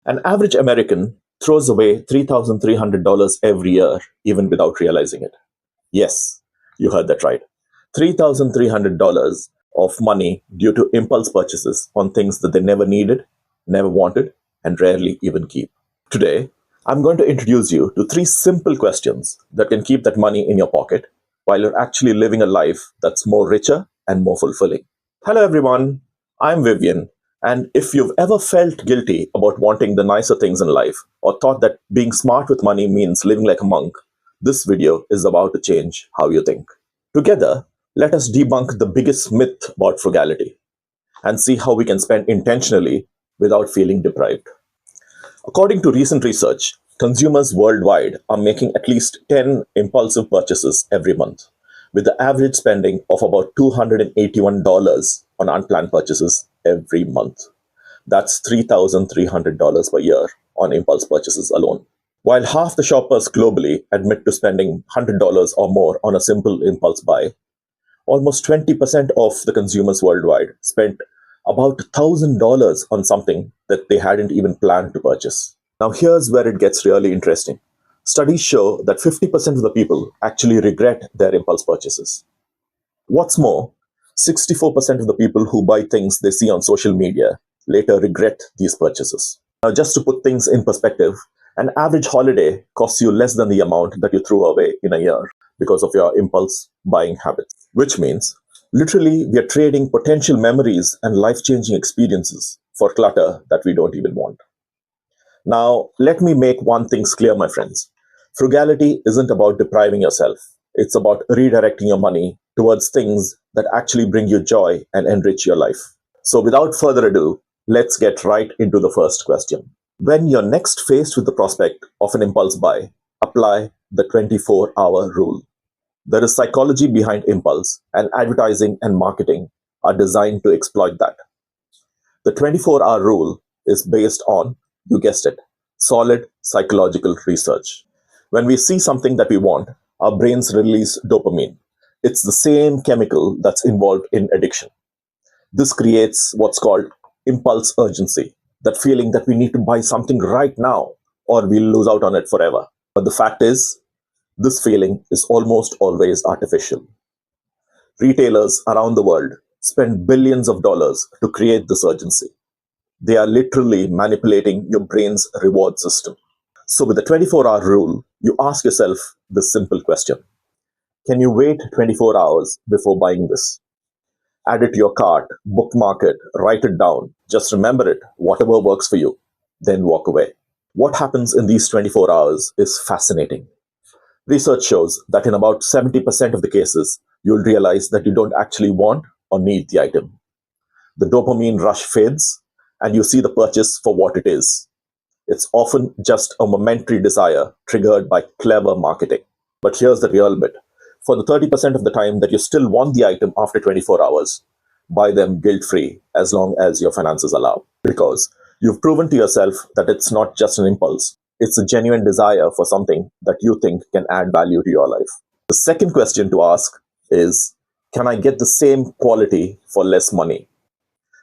An average American throws away $3,300 every year, even without realizing it. Yes, you heard that right. $3,300 of money due to impulse purchases on things that they never needed, never wanted, and rarely even keep. Today, I'm going to introduce you to 3 simple questions that can keep that money in your pocket while you're actually living a life that's more richer and more fulfilling. Hello, everyone. I'm Vivian. And if you've ever felt guilty about wanting the nicer things in life or thought that being smart with money means living like a monk, this video is about to change how you think. Together, let us debunk the biggest myth about frugality and see how we can spend intentionally without feeling deprived. According to recent research, consumers worldwide are making at least 10 impulsive purchases every month, with the average spending of about $281 on unplanned purchases every month. That's $3,300 per year on impulse purchases alone. While half the shoppers globally admit to spending $100 or more on a simple impulse buy, almost 20% of the consumers worldwide spent about $1,000 on something that they hadn't even planned to purchase. Now here's where it gets really interesting. Studies show that 50% of the people actually regret their impulse purchases. What's more, 64% of the people who buy things they see on social media later regret these purchases. Now, just to put things in perspective, an average holiday costs you less than the amount that you threw away in a year because of your impulse buying habits. Which means, literally, we are trading potential memories and life-changing experiences for clutter that we don't even want. Now, let me make one thing clear, my friends. Frugality isn't about depriving yourself. It's about redirecting your money towards things that actually bring you joy and enrich your life. So without further ado, let's get right into the first question. When you're next faced with the prospect of an impulse buy, apply the 24-hour rule. There is psychology behind impulse, and advertising and marketing are designed to exploit that. The 24-hour rule is based on, you guessed it, solid psychological research. When we see something that we want, our brains release dopamine. It's the same chemical that's involved in addiction. This creates what's called impulse urgency, that feeling that we need to buy something right now or we'll lose out on it forever. But the fact is, this feeling is almost always artificial. Retailers around the world spend billions of dollars to create this urgency. They are literally manipulating your brain's reward system. So with the 24-hour rule, you ask yourself this simple question. Can you wait 24 hours before buying this? Add it to your cart, bookmark it, write it down. Just remember it, whatever works for you. Then walk away. What happens in these 24 hours is fascinating. Research shows that in about 70% of the cases, you'll realize that you don't actually want or need the item. The dopamine rush fades, and you see the purchase for what it is. It's often just a momentary desire triggered by clever marketing. But here's the real bit. For the 30% of the time that you still want the item after 24 hours, buy them guilt-free as long as your finances allow. Because you've proven to yourself that it's not just an impulse. It's a genuine desire for something that you think can add value to your life. The second question to ask is, can I get the same quality for less money?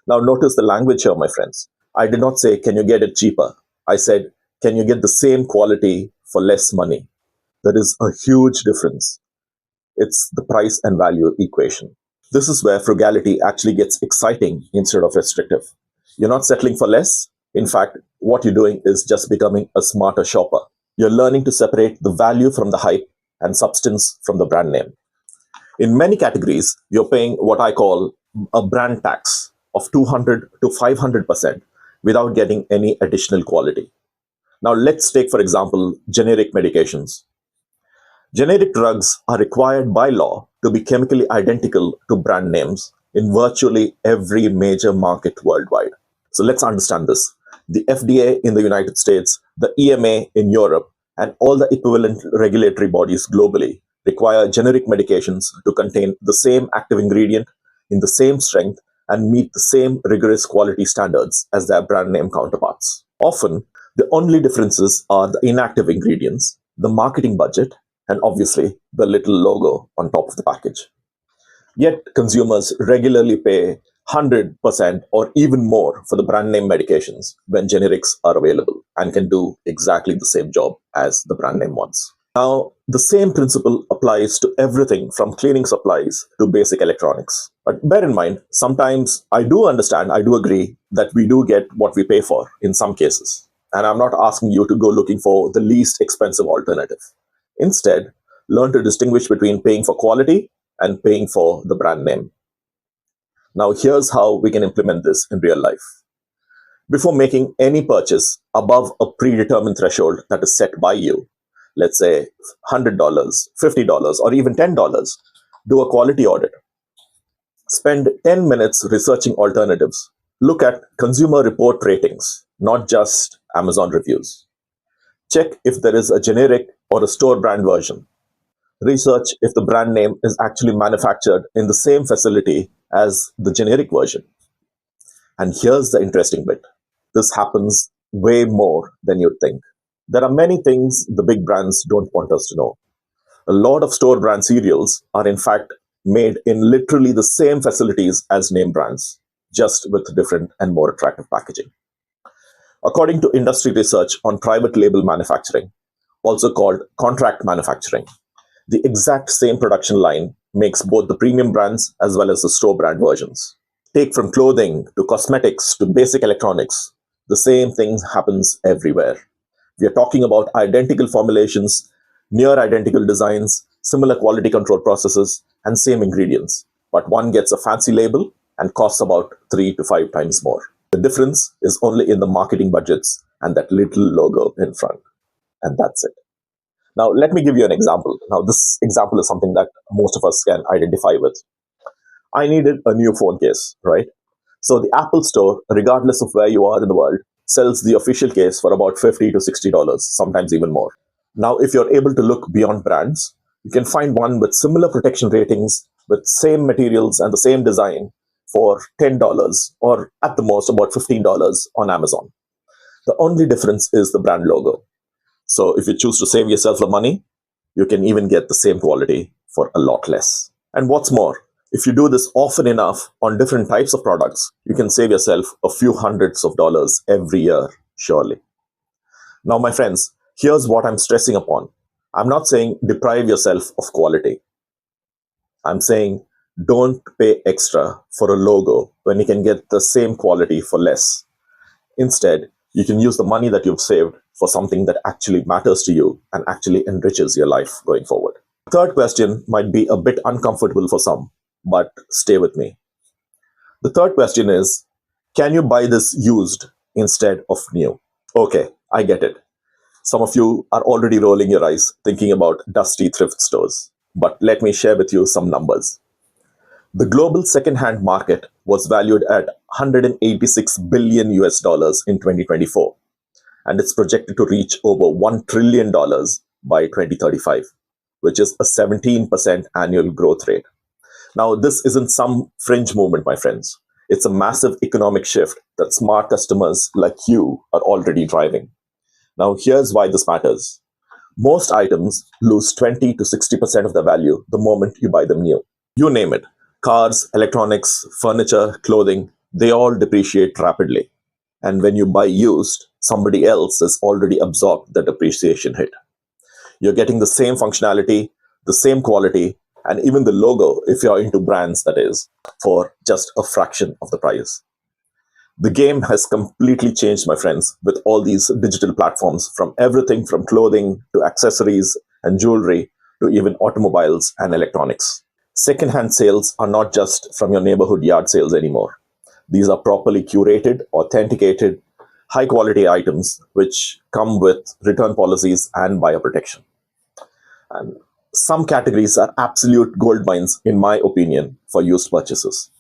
Now notice the language here, my friends. I did not say, can you get it cheaper? I said, can you get the same quality for less money? There is a huge difference. It's the price and value equation. This is where frugality actually gets exciting instead of restrictive. You're not settling for less. In fact, what you're doing is just becoming a smarter shopper. You're learning to separate the value from the hype and substance from the brand name. In many categories, you're paying what I call a brand tax of 200 to 500% without getting any additional quality. Now let's take, for example, generic medications. Generic drugs are required by law to be chemically identical to brand names in virtually every major market worldwide. So let's understand this. The FDA in the United States, the EMA in Europe, and all the equivalent regulatory bodies globally require generic medications to contain the same active ingredient in the same strength and meet the same rigorous quality standards as their brand name counterparts. Often, the only differences are the inactive ingredients, the marketing budget, and obviously the little logo on top of the package. Yet, consumers regularly pay 100% or even more for the brand name medications when generics are available. and can do exactly the same job as the brand name wants. Now, the same principle applies to everything from cleaning supplies to basic electronics. But bear in mind, sometimes I do understand, I do agree that we do get what we pay for in some cases. And I'm not asking you to go looking for the least expensive alternative. Instead, learn to distinguish between paying for quality and paying for the brand name. Now, here's how we can implement this in real life. Before making any purchase above a predetermined threshold that is set by you, let's say $100, $50, or even $10, do a quality audit. Spend 10 minutes researching alternatives. Look at consumer report ratings, not just Amazon reviews. Check if there is a generic or a store brand version. Research if the brand name is actually manufactured in the same facility as the generic version. And here's the interesting bit. This happens way more than you'd think. There are many things the big brands don't want us to know. A lot of store brand cereals are in fact made in literally the same facilities as name brands, just with different and more attractive packaging. According to industry research on private label manufacturing, also called contract manufacturing, the exact same production line makes both the premium brands as well as the store brand versions. Take from clothing to cosmetics to basic electronics, the same thing happens everywhere. We are talking about identical formulations, near identical designs, similar quality control processes, and same ingredients. But one gets a fancy label and costs about 3 to 5 times more. The difference is only in the marketing budgets and that little logo in front. And that's it. Now, let me give you an example. Now, this example is something that most of us can identify with. I needed a new phone case, right? So the Apple Store, regardless of where you are in the world, sells the official case for about $50 to $60, sometimes even more. Now, if you're able to look beyond brands, you can find one with similar protection ratings, with same materials and the same design for $10 or at the most about $15 on Amazon. The only difference is the brand logo. So if you choose to save yourself the money, you can even get the same quality for a lot less. And what's more, if you do this often enough on different types of products, you can save yourself a few hundreds of dollars every year, surely. Now, my friends, here's what I'm stressing upon. I'm not saying deprive yourself of quality. I'm saying don't pay extra for a logo when you can get the same quality for less. Instead, you can use the money that you've saved for something that actually matters to you and actually enriches your life going forward. Third question might be a bit uncomfortable for some, but stay with me. The third question is, can you buy this used instead of new? Okay, I get it. Some of you are already rolling your eyes thinking about dusty thrift stores. But let me share with you some numbers. The global second-hand market was valued at 186 billion US dollars in 2024, and it's projected to reach over $1 trillion by 2035, which is a 17% annual growth rate. Now, this isn't some fringe movement, my friends. It's a massive economic shift that smart customers like you are already driving. Now, here's why this matters. Most items lose 20 to 60% of their value the moment you buy them new. You name it. Cars, electronics, furniture, clothing, they all depreciate rapidly. And when you buy used, somebody else has already absorbed the depreciation hit. You're getting the same functionality, the same quality, and even the logo, if you're into brands, that is, for just a fraction of the price. The game has completely changed, my friends, with all these digital platforms, from everything from clothing to accessories and jewelry to even automobiles and electronics. Secondhand sales are not just from your neighborhood yard sales anymore. These are properly curated, authenticated, high-quality items which come with return policies and buyer protection. And some categories are absolute gold mines, in my opinion, for used purchases.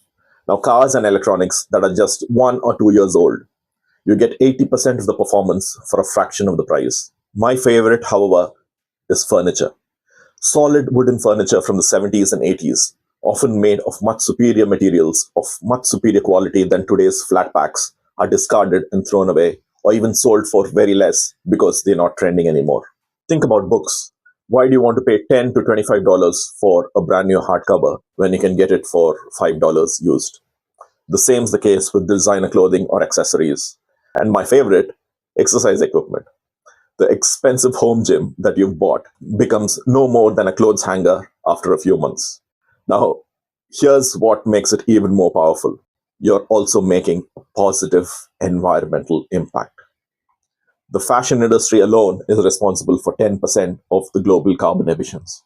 Now, cars and electronics that are just 1 or 2 years old, you get 80% of the performance for a fraction of the price. My favorite, however, is furniture. Solid wooden furniture from the 70s and 80s, often made of much superior materials, of much superior quality than today's flat packs, are discarded and thrown away, or even sold for very less because they're not trending anymore. Think about books. Why do you want to pay $10 to $25 for a brand new hardcover when you can get it for $5 used? The same is the case with designer clothing or accessories. And my favorite, exercise equipment. The expensive home gym that you've bought becomes no more than a clothes hanger after a few months. Now, here's what makes it even more powerful. You're also making a positive environmental impact. The fashion industry alone is responsible for 10% of the global carbon emissions.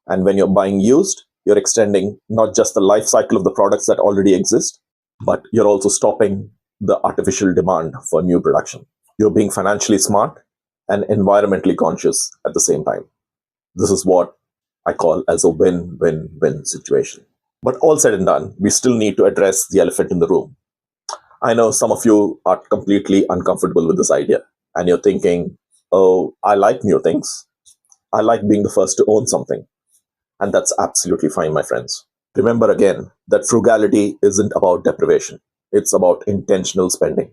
And when you're buying used, you're extending not just the life cycle of the products that already exist, but you're also stopping the artificial demand for new production. You're being financially smart and environmentally conscious at the same time. This is what I call as a win-win-win situation. But all said and done, we still need to address the elephant in the room. I know some of you are completely uncomfortable with this idea, and you're thinking, oh, I like new things. I like being the first to own something. And that's absolutely fine, my friends. Remember again that frugality isn't about deprivation. It's about intentional spending.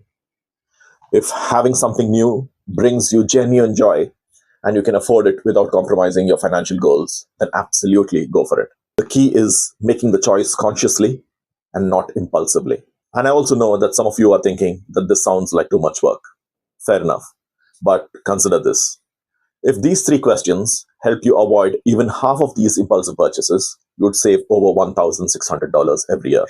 If having something new brings you genuine joy and you can afford it without compromising your financial goals, then absolutely go for it. The key is making the choice consciously and not impulsively. And I also know that some of you are thinking that this sounds like too much work. Fair enough. But consider this. If these three questions help you avoid even half of these impulsive purchases, you would save over $1,600 every year.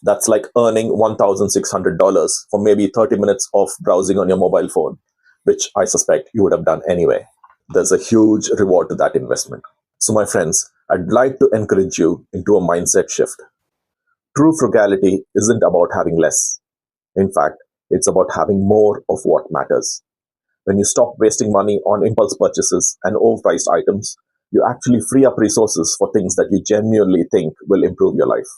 That's like earning $1,600 for maybe 30 minutes of browsing on your mobile phone, which I suspect you would have done anyway. There's a huge reward to that investment. So, my friends, I'd like to encourage you into a mindset shift. True frugality isn't about having less. In fact, it's about having more of what matters. When you stop wasting money on impulse purchases and overpriced items, you actually free up resources for things that you genuinely think will improve your life.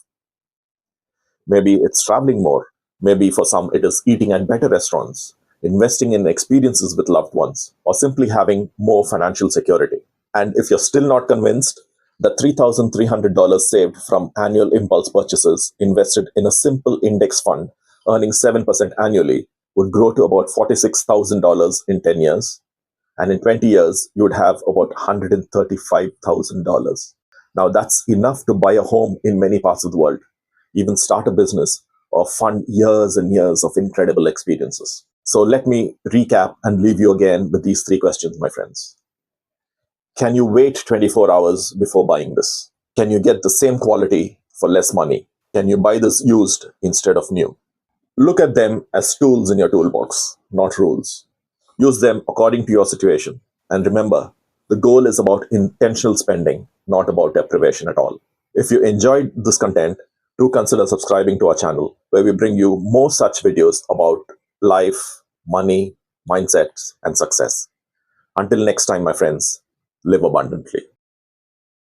Maybe it's traveling more. Maybe for some it is eating at better restaurants, investing in experiences with loved ones, or simply having more financial security. And if you're still not convinced, the $3,300 saved from annual impulse purchases invested in a simple index fund earning 7% annually would grow to about $46,000 in 10 years. And in 20 years, you would have about $135,000. Now, that's enough to buy a home in many parts of the world, even start a business, or fund years and years of incredible experiences. So let me recap and leave you again with these three questions, my friends. Can you wait 24 hours before buying this? Can you get the same quality for less money? Can you buy this used instead of new? Look at them as tools in your toolbox, not rules. Use them according to your situation. And remember, the goal is about intentional spending, not about deprivation at all. If you enjoyed this content, do consider subscribing to our channel, where we bring you more such videos about life, money, mindsets, and success. Until next time, my friends, live abundantly.